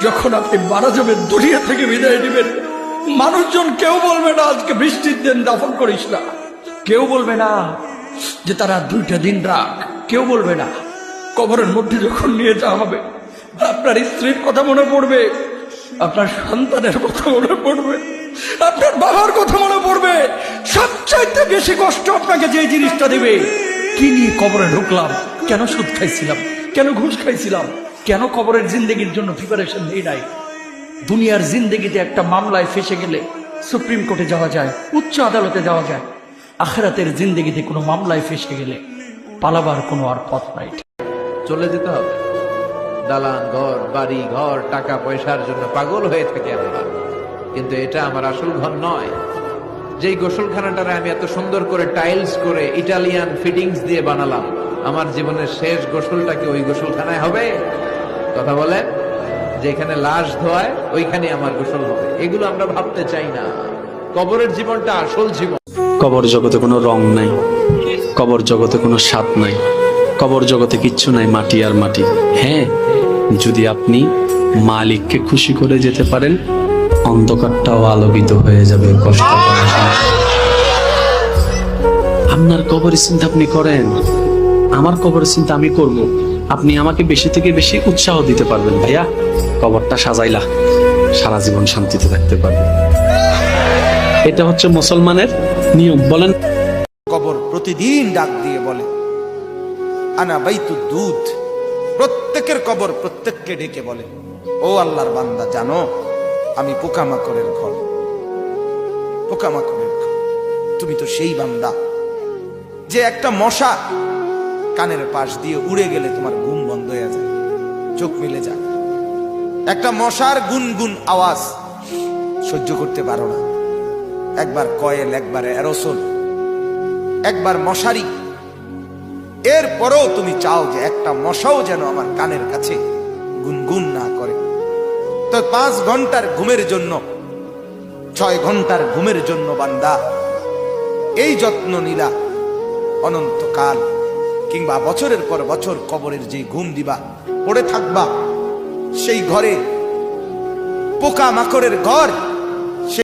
যখন আপনি মারা যাবেন, দুনিয়া থেকে বিদায় নেবেন, মানুষজন কেউ বলবে না আজকে বৃষ্টির দিন দাফন করিস না, কেউ বলবে না যে তারা 2টা দিন রাখ, কেউ বলবে না। কবরের মধ্যে যখন নিয়ে যাওয়া হবে, আপনার স্ত্রীর কথা মনে পড়বে, আপনার সন্তানের কথা মনে পড়বে, আপনার বাবার কথা মনে পড়বে। সবচাইতে বেশি কষ্ট আপনাকে যে জিনিসটা দেবে, কি নিয়ে কবরে ঢুকলাম, কেন সুদ খাইছিলাম, কেন ঘুষ খাইছিলাম, কেন কবরের জিন্দেগির জন্য প্রিপারেশন নেই নাই। দুনিয়ার জিন্দেগিতে একটা মামলায় ফেসে গেলে সুপ্রিম কোর্টে যাওয়া যায়, উচ্চ আদালতে যাওয়া যায়। আখিরাতের জিন্দেগিতে কোনো মামলায় ফেসে গেলে পালাবার কোনো আর পথ নাই। চলে যেতে হবে। দালান ঘর, বাড়ি ঘর, টাকা পয়সার জন্য পাগল হয়ে থাকে আমরা, কিন্তু এটা আমার আসল ঘর নয়। যেই গোসলখানাটারে আমি এত সুন্দর করে টাইলস করে ইটালিয়ান ফিটিংস দিয়ে বানালাম, আমার জীবনের শেষ গোসলটা কি ওই গোসলখানায় হবে? কথা বলে, যেখানে লাশ ধোয়ায় ওইখানে আমার গোসল হবে। এগুলো আমরা ভাবতে চাই না। কবরের জীবনটা আসল জীবন। কবর জগতে কোনো রং নাই, কবর জগতে কোনো স্বাদ নাই, কবর জগতে কিচ্ছু নাই, মাটি আর মাটি। হ্যাঁ, যদি আপনি মালিককে খুশি করে যেতে পারেন, অন্ধকারটাও আলোকিত হয়ে যাবে। কষ্ট করার সময় আপনার কবরের চিন্তা আপনি করেন, আমার কবরের চিন্তা আমি করব। আপনি আমাকে বেশি থেকে বেশি উৎসাহ দিতে পারবেন, ভাইয়া কবরটা সাজাইলা, সারা জীবন শান্তিতে থাকতে পারবে। এটা হচ্ছে মুসলমানের নিয়ম। বলেন, কবর প্রতিদিন ডাক দিয়ে বলে আনা বাইতুদ দুধ। প্রত্যেকের কবর প্রত্যেককে ডেকে বলে, ও আল্লাহর বান্দা, জানো আমি পোকামাকড়ের ঘর, পোকামাকড়ের ঘর। তুমি তো সেই বান্দা যে একটা মশা কানের পাশ দিয়ে উড়ে গেলে তোমার ঘুম বন্ধ হয়ে যায়, চোখ মিলে যায়। একটা মশার গুনগুন আওয়াজ সহ্য করতে পারো না। একবার কয়েল, একবার অ্যারোসোল, একবার মশারি, এরপরেও তুমি চাও যে একটা মশাও যেন আমার কানের কাছে গুনগুন না করে। তো 5 ঘন্টার ঘুমের জন্য, 6 ঘন্টার ঘুমের জন্য বান্দা এই যত্ন নিলা, অনন্তকাল কিংবা বছরের পর বছর কবরের যে ঘুম দিবা, পড়ে থাকবা সেই ঘরে, পোকা মাকড়ের ঘর।